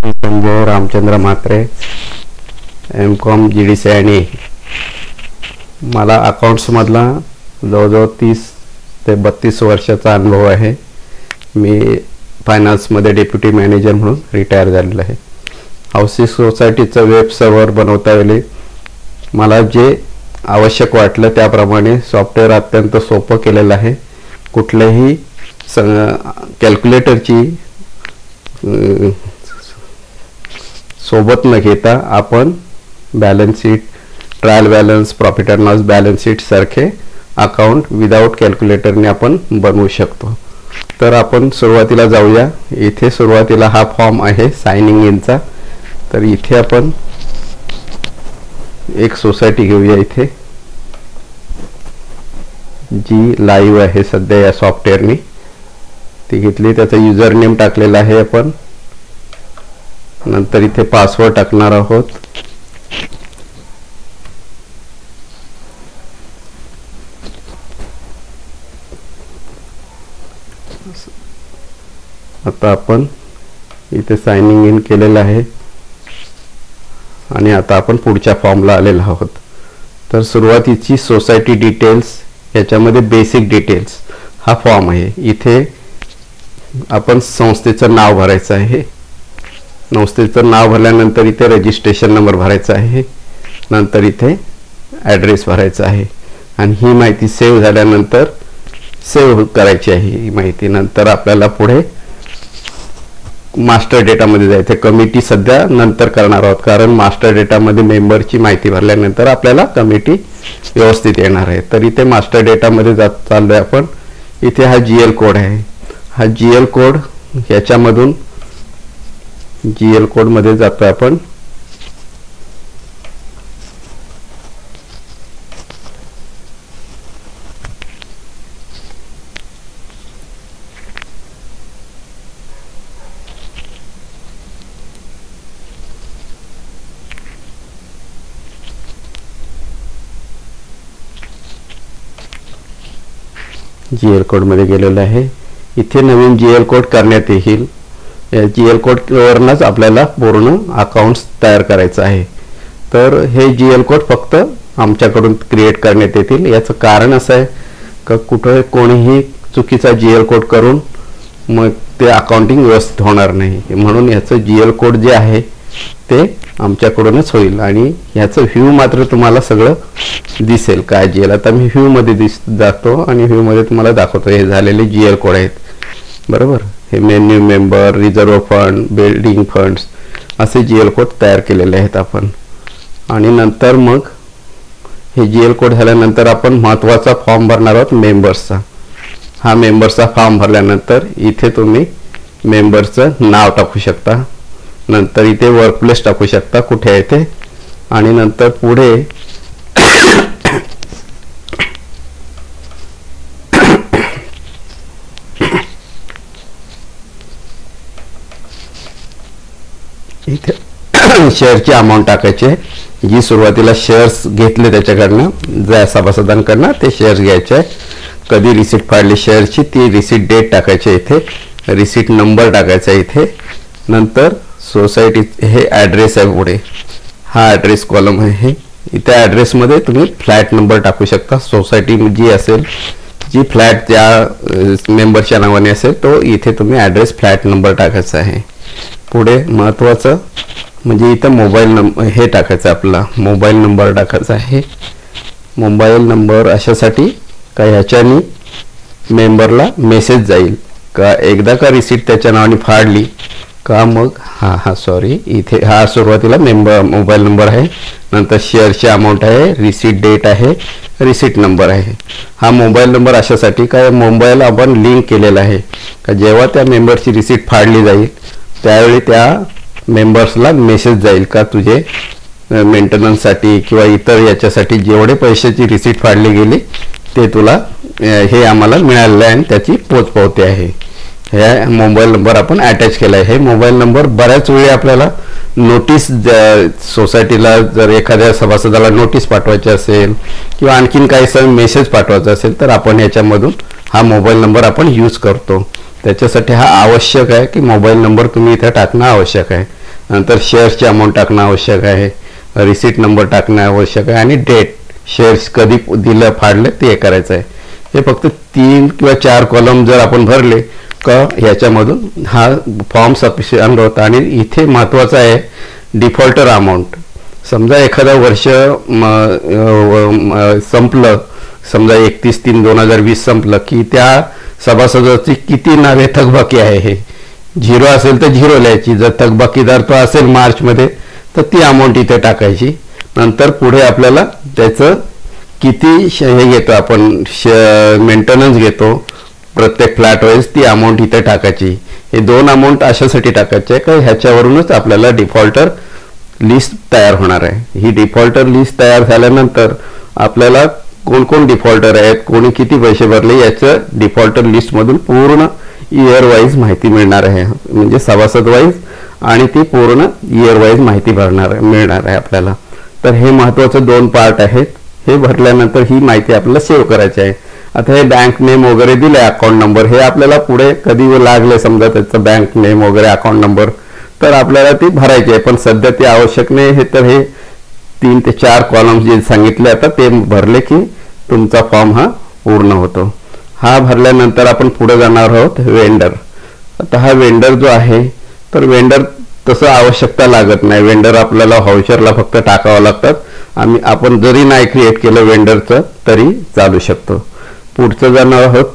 Sanjay Ramchandra Mhatre, M.Com GDC आणि मला अकाउंट्समधला जवळजवळ 30 ते 32 वर्षाचा अनुभव आहे. मी फायनान्समध्ये डेप्युटी मॅनेजर म्हणून रिटायर झालेलो आहे. हाऊसिंग सोसायटीचं वेब सर्व्हर बनवता वेळी मला जे आवश्यक वाटलं त्याप्रमाणे सॉफ्टवेअर अत्यंत सोपं केलेलं आहे. कुठल्याही कॅल्क्युलेटरची सोबत न घेता आपण balance sheet, trial balance, profit and loss balance sheet सारखे अकाउंट विदाउट कॅल्क्युलेटरने आपण बनवू शकतो. तर आपण सुरुवातीला जाऊया. इथे सुरुवातीला हा फॉर्म आहे साइनिंग इनचा. तर इथे आपण एक सोसायटी घेऊया इथे जी लाईव्ह आहे सध्या या सॉफ्टवेअरनी. ती घेतली, त्याचा युजर नेम टाकलेला आहे आपण. नंतर इथे पासवर्ड टाकणार आहोत. आता आपण इथे साइनिंग इन केलेलं आहे आणि आता आपण पुढच्या फॉर्मला आलेलो आहोत. तर सुरुवातीची सोसायटी डिटेल्स, याच्यामध्ये बेसिक डिटेल्स हा फॉर्म आहे. इथे आपण संस्थेचं नाव भरायचं आहे. संस्थेचं नाव भरल्यानंतर इथे रजिस्ट्रेशन नंबर भरायचा आहे. नंतर इथे ॲड्रेस भरायचा आहे आणि ही माहिती सेव्ह झाल्यानंतर सेव्ह करायची आहे ही माहिती. नंतर आपल्याला पुढे मास्टर डेटामध्ये जायचं. कमिटी सध्या नंतर करणार आहोत, कारण मास्टर डेटामध्ये मेंबरची माहिती भरल्यानंतर आपल्याला कमिटी व्यवस्थित येणार आहे. तर इथे मास्टर डेटामध्ये चाललोय आपण. इथे हा GL कोड आहे. हा GL कोड, ह्याच्यामधून GL कोडमध्ये जातोय आपण. GL कोडमध्ये गेलेलं आहे. इथे नवीन GL कोड करण्यात येईल. या GL कोडवरनंच आपल्याला पूर्ण अकाउंट्स तयार करायचं आहे. तर हे GL कोड फक्त आमच्याकडून क्रिएट करण्यात येतील. याचं कारण असं आहे का कुठे कोणीही चुकीचा GL कोड करून मग ते अकाउंटिंग व्यवस्थित होणार नाही, म्हणून याचं GL कोड जे आहे ते आमच्याकडूनच होईल. आणि ह्याचं व्ह्यू मात्र तुम्हाला सगळं दिसेल काय GL. आता मी व्ह्यूमध्ये जातो आणि व्ह्यूमध्ये तुम्हाला दाखवतो. हे झालेले GL कोड आहेत, बरोबर. हे menu, member, reserve fund, building funds असे GL कोड तयार केलेले आहेत आपण. आणि नंतर मग हे GL कोड झाल्यानंतर आपण महत्त्वाचा फॉर्म भरणार आहोत मेंबर्सचा. हा मेंबर्सचा फॉर्म भरल्यानंतर इथे तुम्ही मेंबरचं नाव टाकू शकता. नंतर इथे वर्कप्लेस टाकू शकता कुठे आहे ते. आणि नंतर पुढे इथे शेअरची अमाऊंट टाकायची आहे. जी सुरुवातीला शेअर्स घेतले त्याच्याकडनं, ज्या सभासदांकडनं ते शेअर्स घ्यायचे आहे. कधी रिसीट फाडली शेअरची ती रिसीट डेट टाकायची इथे. रिसीट नंबर टाकायचा इथे. नंतर सोसायटी हे ॲड्रेस आहे पुढे. हा ॲड्रेस कॉलम आहे. इथे ॲड्रेसमध्ये तुम्ही फ्लॅट नंबर टाकू शकता. सोसायटी जी असेल, जी फ्लॅट ज्या मेंबरच्या नावाने असेल तो इथे तुम्ही ॲड्रेस फ्लॅट नंबर टाकायचा आहे. पुढे महत्त्वाचं म्हणजे इथं मोबाईल नंबर हे टाकायचं, आपला मोबाईल नंबर टाकायचा आहे. मोबाईल नंबर अशासाठी का ह्याच्यानी मेंबरला मेसेज जाईल का एकदा का रिसीट त्याच्या नावाने फाडली का मग सॉरी इथे हा सुरुवातीला मोबाईल नंबर आहे. नंतर शेअरची अमाऊंट आहे, रिसीट डेट आहे, रिसीट नंबर आहे. हा मोबाईल नंबर अशासाठी काय मोबाईल आपण लिंक केलेला आहे का जेव्हा त्या मेंबरची रिसीट फाडली जाईल त्यावेळी त्या मेंबर्सला मेसेज जाईल का तुझे मेंटेनन्ससाठी किंवा इतर याच्यासाठी जेवढे पैशाची रिसीट फाडली गेली ते तुला हे आम्हाला मिळालेलं आहे आणि त्याची पोचपावती आहे. ह्या मोबाईल नंबर आपण अटॅच केला आहे. हे मोबाईल नंबर बऱ्याच वेळी आपल्याला नोटीस सोसायटीला जर एखाद्या सभासदाला नोटीस पाठवायची असेल किंवा आणखीन काही मेसेज पाठवायचा असेल तर आपण ह्याच्यामधून हा मोबाईल नंबर आपण यूज करतो. त्याच्यासाठी हा आवश्यक आहे की मोबाईल नंबर तुम्ही इथे टाकणं आवश्यक आहे. नंतर शेअर्सची अमाऊंट टाकणं आवश्यक आहे, रिसीट नंबर टाकणं आवश्यक आहे आणि डेट, शेअर्स कधी दिलं फाडलं ते करायचं आहे. हे फक्त 3 किंवा 4 कॉलम जर आपण भरले का ह्याच्यामधून हा फॉर्म सफिशियंट होता. आणि इथे महत्त्वाचं आहे डिफॉल्टर अमाऊंट. समजा एखादा वर्ष संपलं, समजा 31/3/2020 संपलं की त्या सभासदाची किती नावे थकबाकी आहे हे 0 असेल तर 0 लिहायची, जर थकबाकीदार तो असेल मार्चमध्ये तर ती अमाऊंट इथे टाकायची. नंतर पुढे आपल्याला त्याचं किती हे घेतो आपण मेंटेनन्स घेतो प्रत्येक फ्लॅट वाईज ती अमाऊंट इथे टाकायची. हे 2 अमाऊंट अशासाठी टाकायचे का ह्याच्यावरूनच आपल्याला डिफॉल्टर लिस्ट तयार होणार आहे. ही डिफॉल्टर लिस्ट तयार झाल्यानंतर आपल्याला कोण कोण डिफॉल्टर आहेत, कोणी किती पैसे भरले याचं डिफॉल्टर लिस्टमधून पूर्ण इयर वाईज माहिती मिळणार आहे, म्हणजे सभासद वाईज, आणि ती पूर्ण इयर वाईज माहिती मिळणार आहे आपल्याला. तर हे महत्त्वाचं 2 पार्ट आहेत. हे भरल्यानंतर ही माहिती आपल्याला सेव्ह करायची आहे. आता हे बँक नेम वगैरे दिले, अकाउंट नंबर, हे आपल्याला पुढे कधी लागले समजा त्याचं बँक नेम वगैरे अकाउंट नंबर तर आपल्याला ती भरायची आहे, पण सध्या ते आवश्यक नाही. हे तर हे 3 ते 4 कॉलम्स जे सांगितले आता ते भरले की तुमचा फॉर्म हा पूर्ण होतो. हा भरल्यानंतर आपण पुढे जाणार आहोत वेंडर. आता हा वेंडर जो आहे तर वेंडर तसं आवश्यकता लागत नाही. वेंडर आपल्याला व्हाउचरला फक्त टाकावं लागतात. आपण जरी नाही क्रिएट केलं वेंडरचं तरी चालू शकतो. पुढचं जाणार आहोत.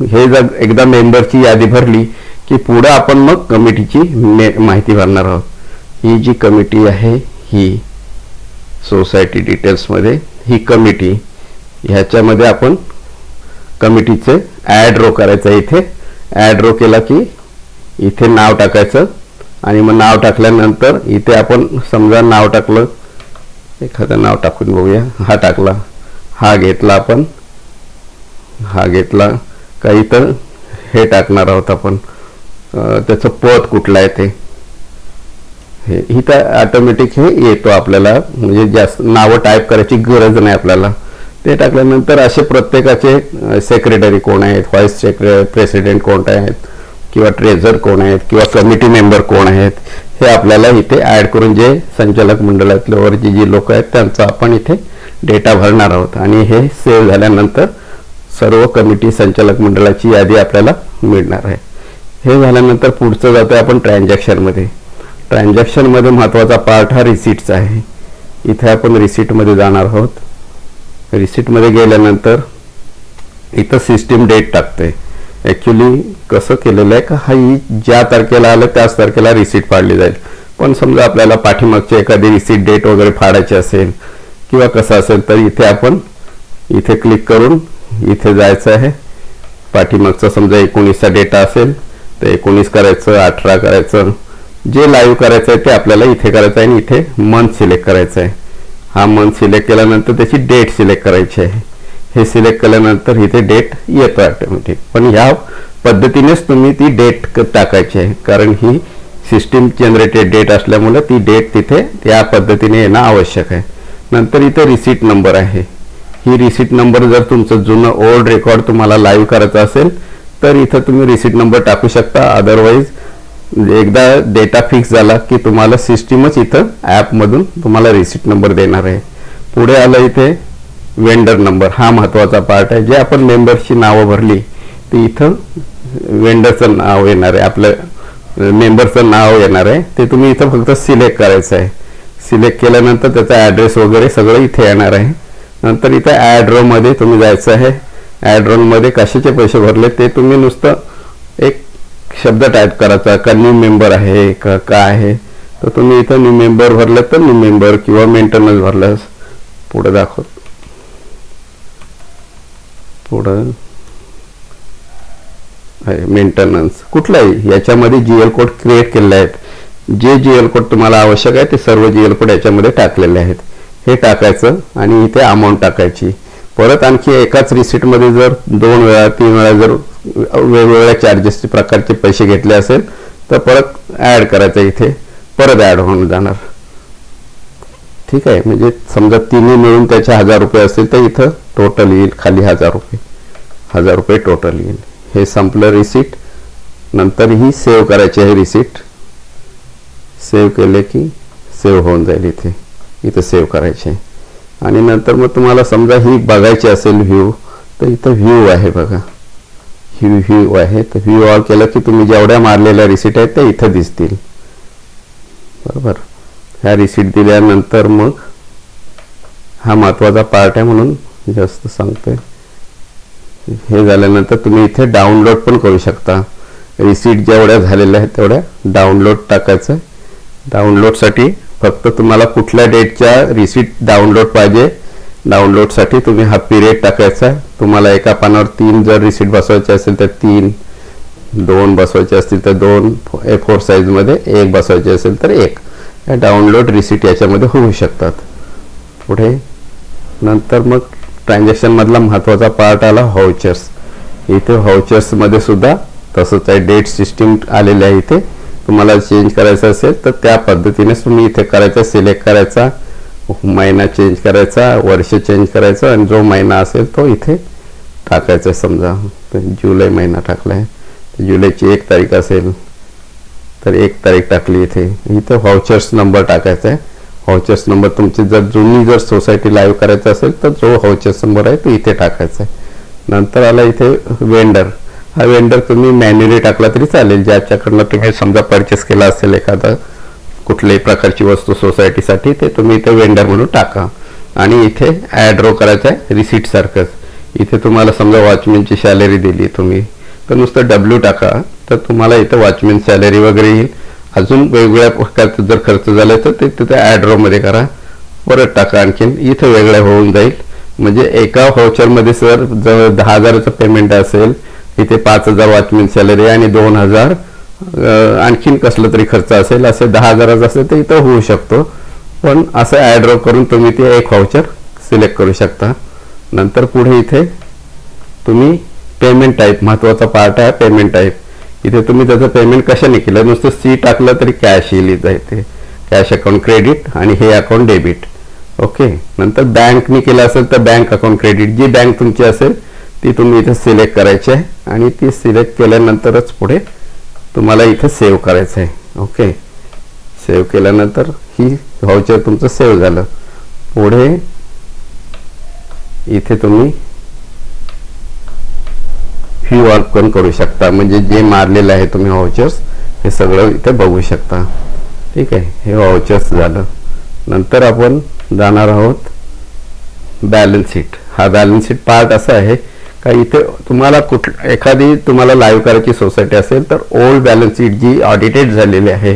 हे जर एकदा मेंबरची यादी भरली की पुढे आपण मग कमिटीची माहिती भरणार आहोत. ही जी कमिटी आहे ही सोसायटी डिटेल्समध्ये ही कमिटी, ह्याच्यामध्ये आपण कमिटीचे ॲड रो करायचं. इथे ॲड रो केला की इथे नाव टाकायचं आणि मग नाव टाकल्यानंतर इथे आपण समजा नाव टाकलं, एखादं नाव टाकून बघूया. हा टाकला, हा घेतला आपण, हा घेतला काही तर हे टाकणार आहोत आपण, त्याचं पद कुठलं आहे ते हे इथं ऑटोमॅटिक हे येतो आपल्याला, म्हणजे जास्त नावं टाईप करायची गरज नाही आपल्याला. ते टाकल्यानंतर असे प्रत्येकाचे सेक्रेटरी कोण आहेत, व्हाईस प्रेसिडेंट कोण आहेत, किंवा ट्रेझर कोण आहेत, किंवा कमिटी मेंबर कोण आहेत, हे आपल्याला इथे ॲड करून जे संचालक मंडळातले वरची जी लोक आहेत त्यांचा आपण इथे डेटा भरणार आहोत. आणि हे सेव्ह झाल्यानंतर सर्व कमिटी संचालक मंडळाची यादी आपल्याला मिळणार आहे. हे झाल्यानंतर पुढचं जातो आपण ट्रान्झॅक्शनमध्ये. ट्रान्झॅक्शनमध्ये महत्त्वाचा पार्ट हा रिसीट्स आहे. इथे आपण रिसीटमध्ये जाणार आहोत. रिसीटमध्ये गेल्यानंतर इथं सिस्टीम डेट टाकते. ॲक्च्युली कसं केलेलं आहे का ही ज्या तारखेला आलं त्याच तारखेला रिसीट फाडली जाईल, पण समजा आपल्याला पाठीमागची एखादी रिसीट डेट वगैरे फाडायची असेल किंवा कसं असेल तर इथे आपण इथे क्लिक करून इथे जायचं आहे. पाठीमागचं समजा 19चा डेटा असेल तर 19 करायचं, 18 करायचं, जे लाईव्ह करायचं आहे ते आपल्याला इथे करायचं आहे आणि इथे मंथ सिलेक्ट करायचं आहे. हा मंथ सिलेक्ट केल्यानंतर त्याची डेट सिलेक्ट करायची आहे. हे सिलेक्ट केल्यानंतर इथे डेट येतो ऑटोमॅटिक, पण ह्या पद्धतीनेच तुम्ही ती डेट टाकायची आहे, कारण ही सिस्टीम जनरेटेड डेट असल्यामुळे ती डेट तिथे त्या पद्धतीने येणं आवश्यक आहे. नंतर इथे रिसीट नंबर आहे. ही रिसीट नंबर जर तुमचं जुनं ओल्ड रेकॉर्ड तुम्हाला लाईव्ह करायचं असेल तर इथं तुम्ही रिसीट नंबर टाकू शकता. अदरवाईज एकदा डेटा फिक्स झाला की तुम्हाला सिस्टीमच इथं ॲपमधून तुम्हाला रिसीट नंबर देणार आहे. पुढे आलं इथे वेंडर नंबर. हा महत्त्वाचा पार्ट आहे. जे आपण मेंबर्सची नावं भरली ते इथं वेंडरचं नाव येणार आहे, आपलं मेंबरचं नाव येणार आहे. ते तुम्ही इथं फक्त सिलेक्ट करायचं आहे. सिलेक्ट केल्यानंतर त्याचा ॲड्रेस वगैरे सगळं इथे येणार आहे. नंतर इथं ॲड रोमध्ये तुम्ही जायचं आहे. ॲड रोमध्ये कशाचे पैसे भरले ते तुम्ही नुसतं एक शब्द टाईप करायचा का न्यू मेंबर आहे का काय आहे. तर तुम्ही इथं न्यू मेंबर भरलं तर न्यू मेंबर किंवा मेंटेनन्स भरल्यास पुढे दाखवत पुढं मेंटेनन्स कुठलाही याच्यामध्ये जीएल कोड क्रिएट केलेले आहेत. जे जीएल कोड तुम्हाला आवश्यक आहे ते सर्व जीएल कोड याच्यामध्ये टाकलेले आहेत. हे टाकायचं आणि इथे अमाऊंट टाकायची. परत आणखी एकाच रिसीटमध्ये जर 2 वेळा 3 वेळा जर वेगवेगळ्या चार्जेस प्रकारचे पैसे घेतले असेल तर परत ॲड करायचं, इथे परत ॲड होऊन जाणार. ठीक आहे, म्हणजे समजा तिन्ही मिळून त्याचे 1000 रुपये असेल तर इथं टोटल येईल खाली 1000 रुपये टोटल येईल. हे संपलं रिसीट. नंतर ही सेव्ह करायची आहे रिसीट. सेव्ह केले की सेव्ह होऊन जाईल. इथं सेव्ह करायचे. आणि नंतर मग तुम्हाला समजा ही बघायची असेल व्ह्यू, तर इथं व्ह्यू आहे बघा, ही व्ह्यू आहे. तर व्ह्यू ऑल केलं की तुम्ही जेवढ्या मारलेल्या रिसीट आहेत त्या इथं दिसतील. बरोबर. ह्या रिसीट दिल्यानंतर मग हा महत्त्वाचा पार्ट आहे म्हणून जास्त सांगतोय. हे झाल्यानंतर तुम्ही इथे डाउनलोड पण करू शकता. रिसीट जेवढ्या झालेल्या आहेत तेवढ्या डाउनलोड टाकायचं. डाउनलोडसाठी फक्त तुम्हाला कुठल्या डेटच्या रिसीट डाउनलोड पाहिजे, डाउनलोडसाठी तुम्ही हा पिरियड टाकायचा. तुम्हाला एका पानावर 3 जर रिसीट बसवायचे असेल तर 3, 2 बसवायचे असतील तर 2, A4 साईजमध्ये 1 बसवायचे असेल तर 1. या डाउनलोड रिसीट याच्यामध्ये होऊ शकतात. पुढे नंतर मग ट्रान्झॅक्शनमधला महत्त्वाचा पार्ट आला व्हाउचर्स. इथे व्हाउचर्समध्ये सुद्धा तसंच आहे. डेट सिस्टीम आलेले आहे. इथे तुम्हाला चेंज करायचं असेल तर त्या पद्धतीनेच तुम्ही इथे करायचं. सिलेक्ट करायचा, महिना चेंज करायचा, वर्ष चेंज करायचं आणि जो महिना असेल तो इथे टाकायचा. समजा जुलै महिना टाकला आहे, जुलैची 1 तारीख असेल तर 1 तारीख टाकली. इथे व्हाउचर्स नंबर टाकायचा आहे. व्हाउचर्स नंबर तुमची जर जुनी जर सोसायटी लाईव्ह करायचं असेल तर जो व्हाउचर्स नंबर आहे तो इथे टाकायचा आहे. नंतर आला इथे वेंडर. हा वेंडर तुम्ही मॅन्युअली टाकला तरी चालेल. ज्याच्याकडनं तुम्ही समजा परचेस केला असेल एखादा कुठल्याही प्रकारची वस्तू सोसायटीसाठी, ते तुम्ही इथे वेंडर म्हणून टाका. आणि इथे ॲड रो करायचा आहे रिसीट सारखंच. इथे तुम्हाला समजा वॉचमॅनची सॅलरी दिली तुम्ही, तर नुसतं W टाका, तर तुम्हाला इथं वॉचमॅन सॅलरी वगैरे येईल. अजून वेगवेगळ्या प्रकारचं जर खर्च झाला तर ते तिथे ॲड रोमध्ये करा, परत टाका. आणखीन इथं वेगळं होऊन जाईल. म्हणजे एका व्हाउचरमध्ये जर 10,000चं पेमेंट असेल, इथे 5,000 वॉचमॅन सॅलरी आणि 2,000 आणखीन कसलं तरी खर्च असेल, असे 10,000 असेल तर इथं होऊ शकतो. पण असं ॲड रो करून तुम्ही ते एक व्हाउचर सिलेक्ट करू शकता. नंतर पुढे इथे तुम्ही पेमेंट टाईप, महत्त्वाचा पार्ट आहे पेमेंट टाईप. इथे तुम्ही त्याचं पेमेंट कशाने केलं, नुसतं C टाकलं तरी कॅश येईल. इथे कॅश अकाउंट क्रेडिट आणि हे अकाउंट डेबिट. ओके. नंतर बँकने केलं असेल तर बँक अकाउंट क्रेडिट. जी बँक तुमची असेल ती तुम्ही इथे सिलेक्ट करायची आहे आणि ती सिलेक्ट केल्यानंतरच पुढे तुम्हाला इथं सेव्ह करायचं आहे. ओके. सेव्ह केल्यानंतर ही व्हाउचर तुमचं सेव्ह झालं. पुढे इथे तुम्ही व्ह्यू ऑल पण करू शकता. म्हणजे जे मारलेलं आहे तुम्ही व्हाउचर्स हे सगळं इथे बघू शकता. ठीक आहे. हे व्हाउचर्स झालं. नंतर आपण जाणार आहोत बॅलन्स शीट. हा बॅलन्स शीट पार्ट असा आहे का इथे तुम्हाला एखादी तुम्हाला लाईव्ह करायची सोसायटी असेल तर ओल्ड बॅलन्स शीट जी ऑडिटेड झालेली आहे,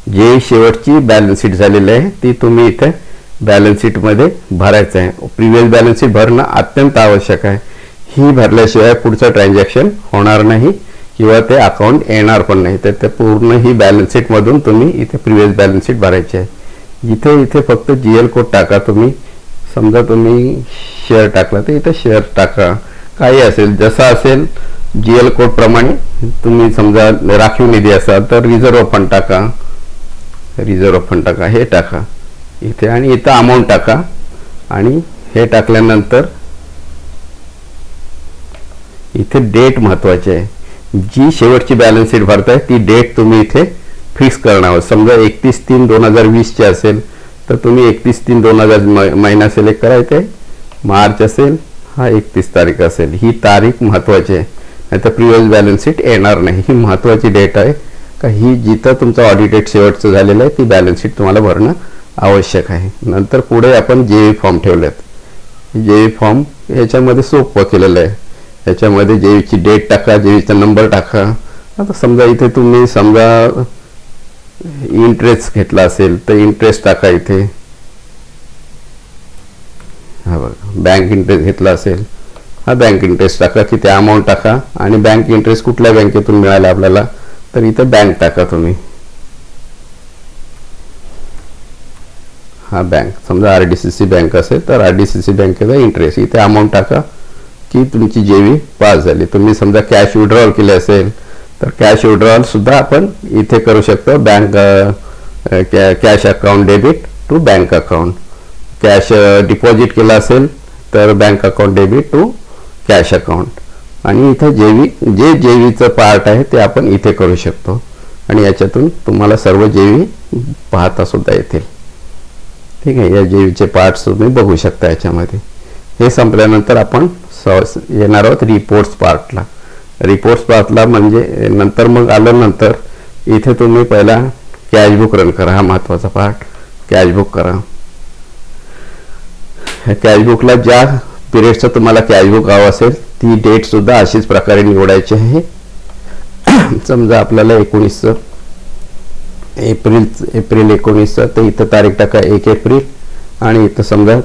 जे शेवटची बॅलन्स शीट झालेली आहे ती तुम्ही इथे बॅलन्स शीटमध्ये भरायचं आहे. प्रिव्हियस बॅलन्स शीट भरणं अत्यंत आवश्यक आहे. ही भरल्याशिवाय पुढचं ट्रान्झॅक्शन होणार नाही किंवा ते अकाउंट येणार पण नाही. तर ते पूर्ण ही बॅलन्स शीटमधून तुम्ही इथे प्रिव्हियस बॅलन्स शीट भरायची आहे. इथे फक्त GL कोड टाका. तुम्ही समजा तुम्ही शेअर टाकला तर इथे शेअर टाका. काही असेल जसा असेल GL कोड प्रमाणे. तुम्ही समजा राखीव निधी असाल तर रिझर्व्ह फंड टाका, रिझर्व्ह फंड टाका, हे टाका इथे आणि इथं अमाऊंट टाका. आणि हे टाकल्यानंतर इथे डेट महत्वाची आहे. जी शेवटची बॅलन्स शीट भरताय ती डेट तुम्ही इथे फिक्स करणार. समजा 31/3/2020 असेल तर तुम्ही 31/3/2000 महिना सिलेक्ट करायचा आहे. मार्च असेल, हा 31 तारीख असेल. ही तारीख महत्वाची आहे, नाही तर प्रिव्हियस बॅलन्स शीट येणार नाही. ही महत्वाची डेट आहे का ही जिथं तुमचं ऑडिटेड शेवटचं झालेलं आहे ती बॅलन्स शीट तुम्हाला भरणं आवश्यक आहे. नंतर पुढे आपण JV फॉर्म ठेवलेत. JV फॉर्म याच्यामध्ये सोपं केलेलं आहे. याच्यामध्ये JVची डेट टाका, JVचा नंबर टाका. आता समजा इथे तुम्ही समजा इंटरेस्ट घेतला असेल तर इंटरेस्ट टाका इथे. हा बघा, बँक इंटरेस्ट घेतला असेल, हा बँक इंटरेस्ट टाका. किती अमाऊंट टाका आणि बँक इंटरेस्ट कुठल्या बँकेतून मिळाला आपल्याला तर इथे बँक टाका तुम्ही. हा बँक समजा RDCC बँक असेल तर RDCC बँकेचा इंटरेस्ट. इथे अमाऊंट टाका की तुमची JV पास झाली. तुम्ही समजा कॅश विड्रॉल केले असेल तर कॅश विड्रॉल सुद्धा आपण इथे करू शकतो. Bank cash account debit to bank account. Cash deposit केला असेल तर bank account debit to cash account. आणि इथे JVचं पार्ट आहे ते आपण इथे करू शकतो आणि याच्यातून तुम्हाला सर्व JV पाहता सुद्धा येतील. ठीक आहे, या जीचे पार्ट्स तुम्ही बघू शकता याच्यामध्ये. हे संपल्यानंतर आपण येणार आहोत रिपोर्ट्स पार्टला. रिपोर्ट्स पार्टला म्हणजे नंतर मग आल्यानंतर इथे तुम्ही पहिला कॅशबुक रन करा. हा महत्त्वाचा पार्ट, कॅशबुक करा. ह्या कॅशबुकला ज्या पिरियडचं तुम्हाला कॅशबुक हवं असेल ती डेट सुद्धा अशीच प्रकारे निवडायची आहे. समजा आपल्याला 19 एप्रिल 19 तर इथं तारीख टाका 1 एप्रिल आणि इथं समजा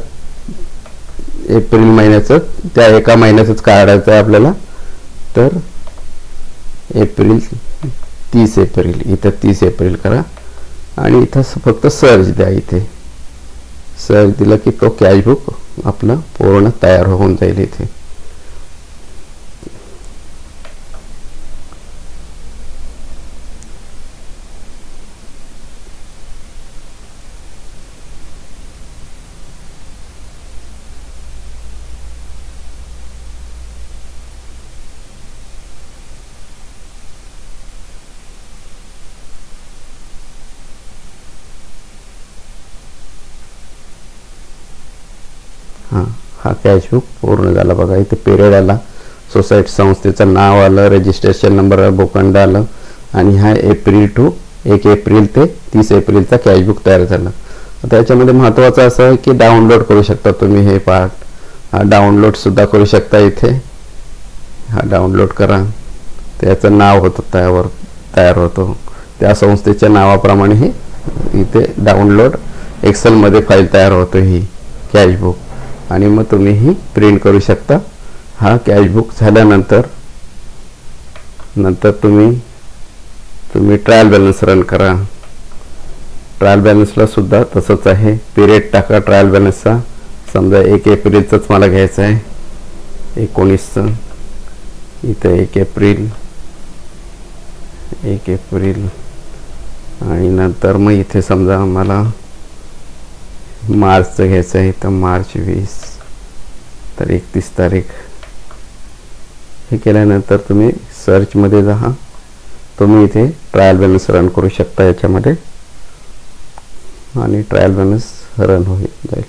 एप्रिल महिन्याचं त्या एका महिन्याचंच काढायचं आहे आपल्याला. तर एप्रिल 30 एप्रिल इथं 30 एप्रिल करा आणि इथं फक्त सर्च द्या. इथे सर्च दिलं की तो कॅशबुक आपलं पूर्ण तयार होऊन जाईल. इथे हा कॅशबुक पूर्ण झाला बघा. इथे पिरियड आला, सोसायटी संस्थेचं नाव आलं, रजिस्ट्रेशन नंबर भूखंड आलं आणि हा एप्रिल टू 1 एप्रिल ते 30 एप्रिलचा कॅशबुक तयार झाला. आता याच्यामध्ये महत्त्वाचं असं आहे की डाउनलोड करू शकता तुम्ही हे पार्ट. हा डाउनलोड सुद्धा करू शकता. इथे हा डाउनलोड करा, त्याचं नाव होतं त्यावर तयार होतो, त्या संस्थेच्या नावाप्रमाणे हे इथे डाउनलोड एक्सेलमध्ये फाईल तयार होतो ही कॅशबुक आणि मग तुम्ही ही प्रिंट करू शकता. हा कॅशबुक झाल्यानंतर तुम्ही ट्रायल बॅलन्स रन करा. ट्रायल बॅलन्सला सुद्धा तसंच आहे. पिरियड टाका ट्रायल बॅलन्सचा. समजा 1 एप्रिलचंच मला घ्यायचं आहे, 19चं. इथे 1 एप्रिल आणि नंतर मग इथे समजा मला मार्चचं घ्यायचं आहे तर मार्च 20 तर 31 तारीख. हे केल्यानंतर तुम्ही सर्चमध्ये जा. तुम्ही इथे ट्रायल बॅलन्स रन करू शकता याच्यामध्ये आणि ट्रायल बॅलन्स रन होईल जाईल.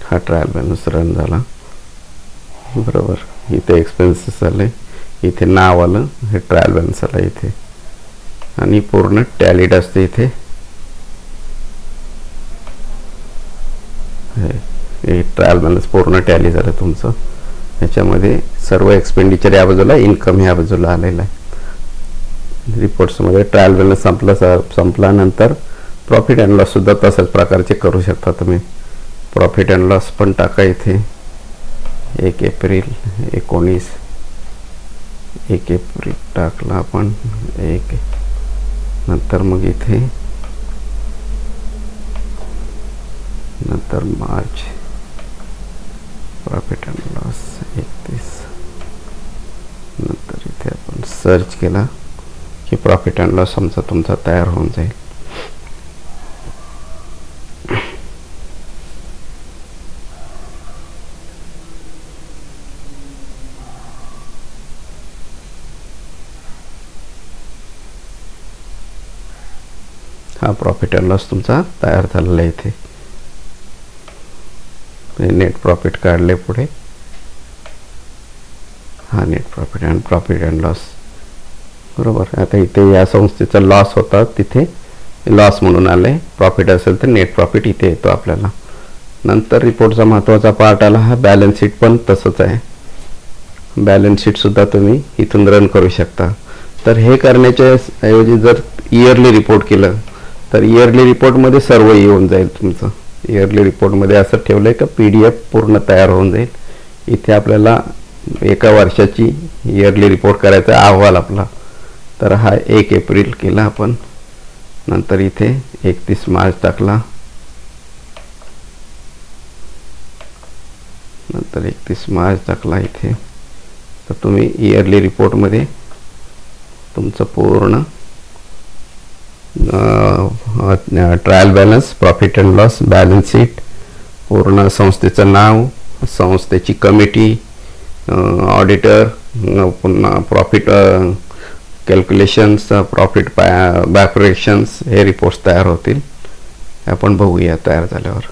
हा ट्रायल बॅलन्स रन झाला बरोबर. इथे एक्सपेन्सेस आले, इथे नाव आलं, हे ट्रायल बॅलन्स आला इथे आणि पूर्ण टॅलीड असते. इथे हे ट्रायल बॅलन्स पूर्ण टॅली झालं तुमचं. ह्याच्यामध्ये सर्व एक्सपेंडिचर या बाजूला, इन्कम ह्या बाजूला आलेला आहे. रिपोर्ट्समध्ये ट्रायल बॅलन्स संपल्यानंतर प्रॉफिट अँड लॉस सुद्धा तशाच प्रकारचे करू शकता तुम्ही. प्रॉफिट अँड लॉस पण टाका इथे 1 एप्रिल 19 1 एप्रिल टाकला आपण 1 नंतर मग इथे नंतर मार्च प्रॉफिट अँड लॉस 31 नंतर इथे आपण सर्च केला की प्रॉफिट अँड लॉस आमचा तुमचा तयार होऊन जाईल. हा प्रॉफिट अँड लॉस तुमचा तयार झालेला आहे. इथे नेट प्रॉफिट काढले पुढे. हा नेट प्रॉफिट अँड लॉस बरोबर. आता इथे या संस्थेचा लॉस होता तिथे लॉस म्हणून आले, प्रॉफिट असेल तर नेट प्रॉफिट इथे येतो आपल्याला. नंतर रिपोर्टचा महत्त्वाचा पार्ट आला हा बॅलन्स शीट. पण तसंच आहे, बॅलन्स शीट सुद्धा तुम्ही इथून रन करू शकता. तर हे करण्याच्या ऐवजी जर इयरली रिपोर्ट केलं तर इयरली रिपोर्टमध्ये सर्व येऊन जाईल तुमचं. इयरली रिपोर्टमध्ये असं ठेवलं आहे का PDF पूर्ण तयार होऊन जाईल. इथे आपल्याला एका वर्षाची इयरली रिपोर्ट करायचा अहवाल आपला. तर हा 1 एप्रिल केला आपण. नंतर इथे 31 मार्च टाकला. नंतर 31 मार्च टाकला इथे. तर तुम्ही इयरली रिपोर्टमध्ये तुमचं पूर्ण trial balance, profit and loss, balance sheet, पूर्ण संस्थेचं नाव, संस्थेची कमिटी, ऑडिटर, पुन्हा प्रॉफिट कॅल्क्युलेशन्स, प्रॉफिट बॅकरेशन्स, हे रिपोर्ट्स तयार होतील. आपण बघूया तयार झाल्यावर.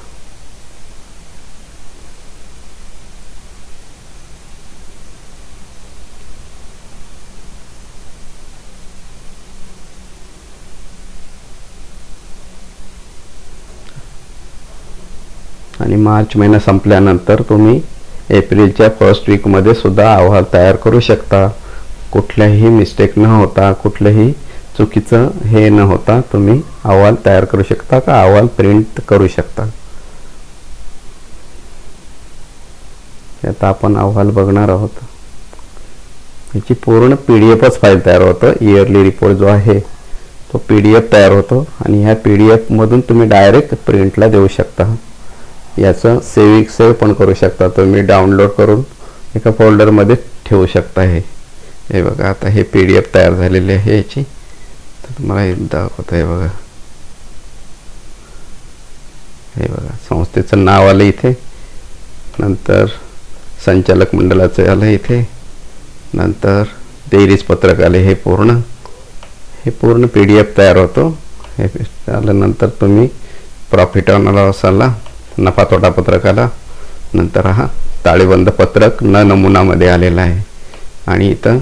आणि मार्च महिना संपल्यानंतर तुम्ही एप्रिलच्या फर्स्ट वीकमध्ये सुद्धा अहवाल तयार करू शकता. कुठल्याही मिस्टेक न होता, कुठलंही चुकीचं हे न होता तुम्ही अहवाल तयार करू शकता का अहवाल प्रिंट करू शकता. आता आपण अहवाल बघणार आहोत. याची पूर्ण PDF फाईल तयार होतं. इयरली रिपोर्ट जो आहे तो PDF तयार होतो आणि ह्या PDF मधून तुम्ही डायरेक्ट प्रिंटला देऊ शकता. याचं सेव्ह पण करू शकता तुम्ही, डाउनलोड करून एका फोल्डरमध्ये ठेवू शकता. हे बघा, आता हे PDF तयार झालेली आहे याची. तर तुम्हाला हे दाखवत आहे बघा. हे बघा, संस्थेचं नाव आलं इथे, नंतर संचालक मंडळाचं आलं इथे, नंतर देरीज पत्रक आले. हे पूर्ण PDF तयार होतो. हे आल्यानंतर तुम्ही प्रॉफिट अँड लॉस आला, नफा तोटा पत्रक आला, नंतर हा ताळेबंद पत्रक नमुनामध्ये आलेला आहे. आणि इथं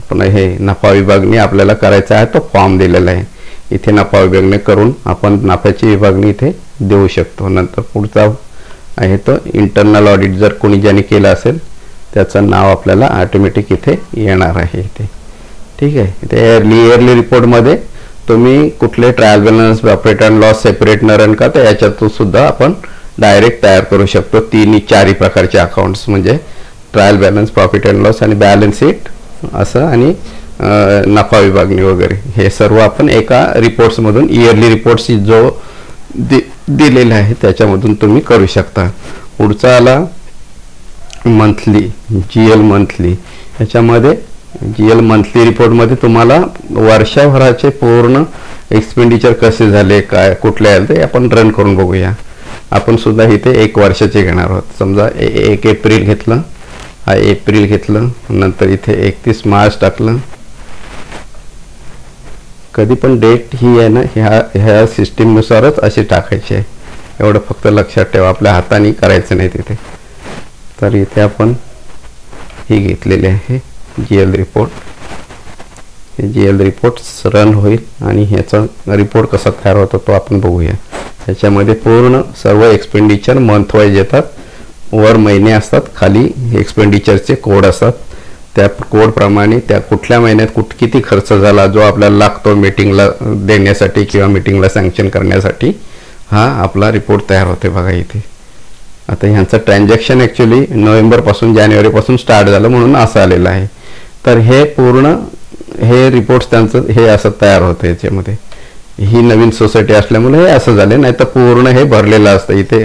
पुन्हा हे नफा विभागणी आपल्याला करायचा आहे, तो फॉर्म दिलेला आहे. इथे नफा विभागणी करून आपण नफ्याची विभागणी इथे देऊ शकतो. नंतर पुढचा आहे तो इंटरनल ऑडिट, जर कोणी ज्याने केलं असेल त्याचं नाव आपल्याला ऑटोमॅटिक इथे येणार आहे इथे. ठीक आहे. इथे इयरली रिपोर्टमध्ये तुम्ही कुठले trial balance, profit and loss separate न रन करता याच्यातून सुद्धा आपण डायरेक्ट तयार करू शकतो. 3-4 प्रकारचे अकाउंट्स, म्हणजे trial balance, profit and loss आणि बॅलन्स शीट असं, आणि नफा विभागणी वगैरे, हे सर्व आपण एका रिपोर्ट्समधून, इयरली रिपोर्ट्स जो दिलेला आहे त्याच्यामधून तुम्ही करू शकता. पुढचा आला मंथली, GL मंथली. याच्यामध्ये GL मंथली रिपोर्टमध्ये तुम्हाला वर्षभराचे पूर्ण एक्सपेंडिचर कसे झाले, काय कुठले आले ते आपण रन करून बघूया. आपण सुद्धा इथे 1 वर्षाचे घेणार आहोत. समजा 1 एप्रिल घेतलं, हा एप्रिल घेतलं, नंतर इथे 31 मार्च टाकलं. कधी पण डेट ही आहे ना, ह्या सिस्टीमनुसारच अशी टाकायची आहे. एवढं फक्त लक्षात ठेवा, आपल्या हाताने करायचं नाही तिथे. तर इथे आपण ही घेतलेली आहे GL रिपोर्ट. हे GL रिपोर्ट रन होईल आणि ह्याचा रिपोर्ट कसा तयार होतो तो आपण बघूया. ह्याच्यामध्ये पूर्ण सर्व एक्सपेंडिचर मंथ वाईज येतात. वर महिने असतात, खाली एक्सपेंडिचरचे कोड असतात. त्या कोडप्रमाणे त्या कुठल्या महिन्यात किती खर्च झाला जो आपल्याला लागतो मीटिंगला देण्यासाठी किंवा मीटिंगला सँक्शन करण्यासाठी, हा आपला रिपोर्ट तयार होते बघा इथे. आता ह्यांचं ट्रान्झॅक्शन ॲक्च्युली नोव्हेंबरपासून जानेवारीपासून स्टार्ट झालं म्हणून असं आलेलं आहे. तर हे पूर्ण हे रिपोर्ट्स त्यांचं हे असं तयार होतं. याच्यामध्ये ही नवीन सोसायटी असल्यामुळे हे असं झालं, नाही तर पूर्ण हे भरलेलं असतं. इथे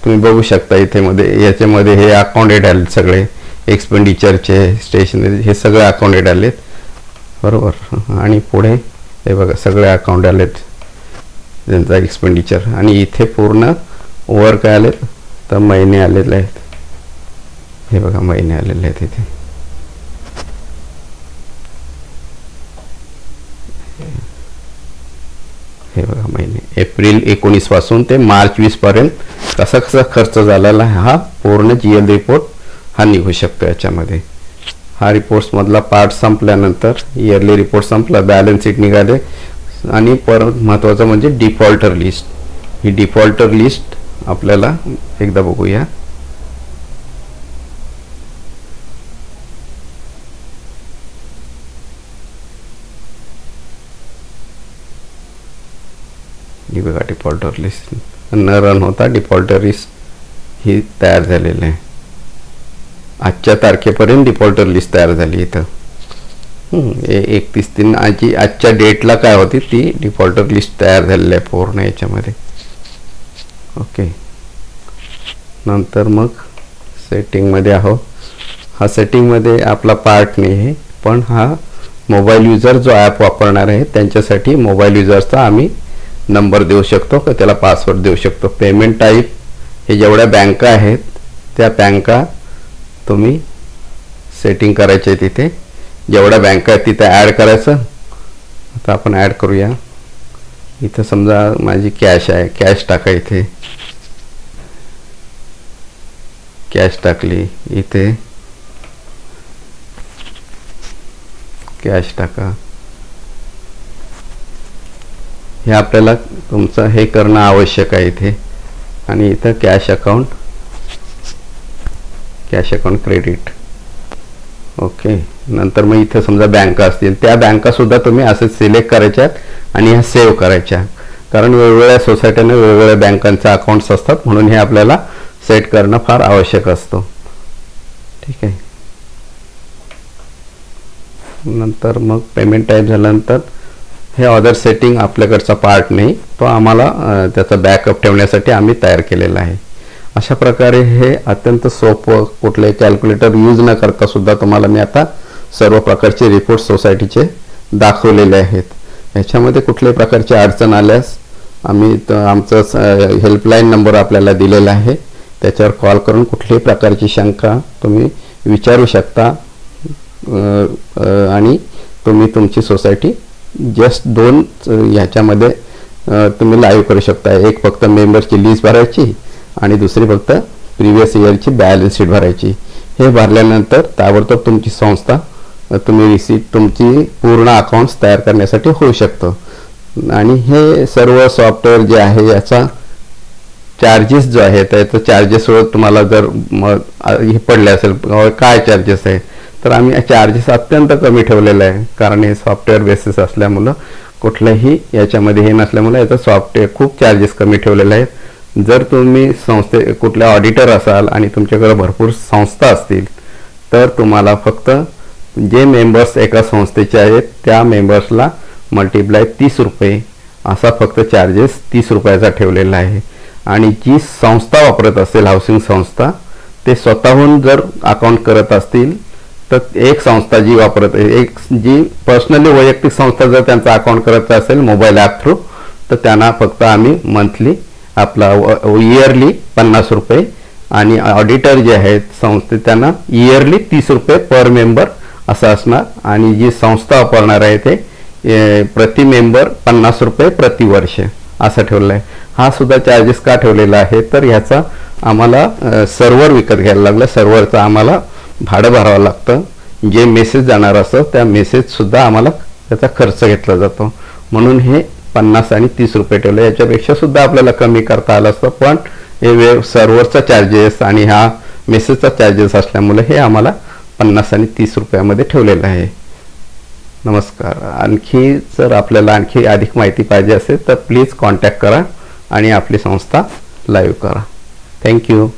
तुम्ही बघू शकता, इथे याच्यामध्ये हे अकाउंटेड आले सगळे एक्सपेंडिचरचे, स्टेशनरी, हे सगळे अकाउंटेड आलेत बरोबर. आणि पुढे हे बघा सगळे अकाउंट आलेत त्यांचा एक्सपेंडिचर. आणि इथे पूर्ण वर काय आलेत तर महिने आलेले आहेत. हे बघा महिने आलेले आहेत इथे. हे बघा महिने, एप्रिल 19 पासून ते मार्च 20 पर्यंत कसा खर्च झालेला आहे हा पूर्ण GL रिपोर्ट हा निघू शकतो याच्यामध्ये. हा रिपोर्ट्समधला पार्ट संपल्यानंतर इयरली रिपोर्ट संपला, बॅलन्स शीट निघाले. आणि परत महत्त्वाचं म्हणजे डिफॉल्टर लिस्ट. ही डिफॉल्टर लिस्ट आपल्याला एकदा बघूया. ही बघा डिफॉल्टर लिस्ट न रन होता डिफॉल्टर लिस्ट ही तयार झालेली आहे. आजच्या तारखेपर्यंत डिफॉल्टर लिस्ट तयार झाली इथं. 31/3 आजच्या डेटला काय होती ती डिफॉल्टर लिस्ट तयार झालेली आहे पूर्ण याच्यामध्ये. ओके, नंतर मग सेटिंगमध्ये आहोत. हा सेटिंगमध्ये आपला पार्ट नाही आहे, पण हा मोबाईल युजर जो ॲप वापरणार आहे त्यांच्यासाठी मोबाईल युजरचा आम्ही नंबर देऊ शकतो का त्याला पासवर्ड देऊ शकतो. पेमेंट टाईप हे जेवढ्या बँका आहेत त्या बँका तुम्ही सेटिंग करायचे तिथे. जेवढ्या बँका आहेत तिथे ॲड करायचं. आता आपण ॲड करूया. इथं समजा माझी कॅश आहे, कॅश टाका. इथे कॅश टाकली, इथे कॅश टाका. हे आपल्याला तुमचं हे करणं आवश्यक आहे इथे. आणि इथं कॅश अकाउंट क्रेडिट. ओके. नंतर मग इथे समजा बँका असतील त्या बँकासुद्धा तुम्ही असे सिलेक्ट करायच्यात आणि ह्या सेव्ह करायच्या. कारण वेगवेगळ्या सोसायटीने वेगवेगळ्या बँकांचे अकाउंट्स असतात, म्हणून हे आपल्याला सेट करणं फार आवश्यक असतं. ठीक आहे. नंतर मग पेमेंट टाईप झाल्यानंतर हे अदर सेटिंग आपल्याकडचा पार्ट नाही, तो आम्हाला त्याचा बॅकअप ठेवण्यासाठी आम्ही तयार केलेला आहे. अशा प्रकारे हे अत्यंत सोपं, कुठले कॅल्क्युलेटर यूज न करता सुद्धा तुम्हाला मी आता सर्व प्रकारचे रिपोर्ट सोसायटीचे दाखवलेले आहेत. ह्याच्यामध्ये कुठल्याही प्रकारची अडचण आल्यास आम्ही आमचं हेल्पलाईन नंबर आपल्याला दिलेला आहे, त्याच्यावर कॉल करून कुठल्याही प्रकारची शंका तुम्ही विचारू शकता. आणि तुम्ही तुमची सोसायटी जस्ट 2 ह्याच्यामध्ये तुम्ही लाईव्ह करू शकता. एक फक्त मेंबरची लिस्ट भरायची आणि दुसरी फक्त प्रिव्हियस इयरची बॅलन्स शीट भरायची. हे भरल्यानंतर ताबडतोब तुमची संस्था तुमची पूर्ण अकाउंट्स तयार करण्यासाठी होऊ शकतं. आणि हे सर्व सॉफ्टवेअर जे आहे याचा चार्जेस जो आहे त्याचं चार्जेसवर तुम्हाला जर हे पडले असेल काय चार्जेस आहे, तर आम्ही चार्जेस अत्यंत कमी ठेवलेलं आहे. कारण हे सॉफ्टवेअर बेसिस असल्यामुळं कुठलंही याच्यामध्ये हे नसल्यामुळे याचं सॉफ्टवेअर खूप चार्जेस कमी ठेवलेले आहेत. जर तुम्ही कुठले ऑडिटर असाल आणि तुमच्याकडे भरपूर संस्था असतील तर तुम्हाला फक्त जे मेंबर्स एका संस्थेचे आहेत त्या मेंबर्सला मल्टिप्लाय 30 रुपये असा फक्त चार्जेस 30 रुपयाचा ठेवलेला आहे. आणि जी संस्था वापरत असेल हाऊसिंग संस्था ते स्वतःहून जर अकाउंट करत असतील तर एक संस्था जी वापरत जी पर्सनली वैयक्तिक संस्था जर त्यांचा अकाउंट करत असेल मोबाईल ॲप थ्रू तर त्यांना फक्त आम्ही मंथली आपला इयरली 50 रुपये आणि ऑडिटर जे आहेत संस्थे त्यांना इयरली 30 रुपये पर मेंबर असं असणार. आणि जी संस्था वापरणार आहे ते प्रति मेंबर 50 रुपये प्रतिवर्ष असं ठेवलं आहे. हा सुद्धा चार्जेस का ठेवलेला आहे तर ह्याचा आम्हाला सर्व्हर विकत घ्यायला लागलं. सर्व्हरचं आम्हाला भाडं भरावं लागतं. जे मेसेज जाणार असतं त्या मेसेजसुद्धा आम्हाला त्याचा खर्च घेतला जातो. म्हणून हे 50 आणि 30 रुपये ठेवले. याच्यापेक्षा सुद्धा आपल्याला कमी करता आलं असतं, पण हे सर्व्हरचा चार्जेस आणि हा मेसेजचा चार्जेस असल्यामुळे हे आम्हाला 50 आणि 30 रुपयामध्ये ठेवलेलं आहे. नमस्कार. आणखी जर आपल्याला आणखी अधिक माहिती पाहिजे असेल तर प्लीज कॉन्टॅक्ट करा आणि आपली संस्था लाईव्ह करा. थँक्यू.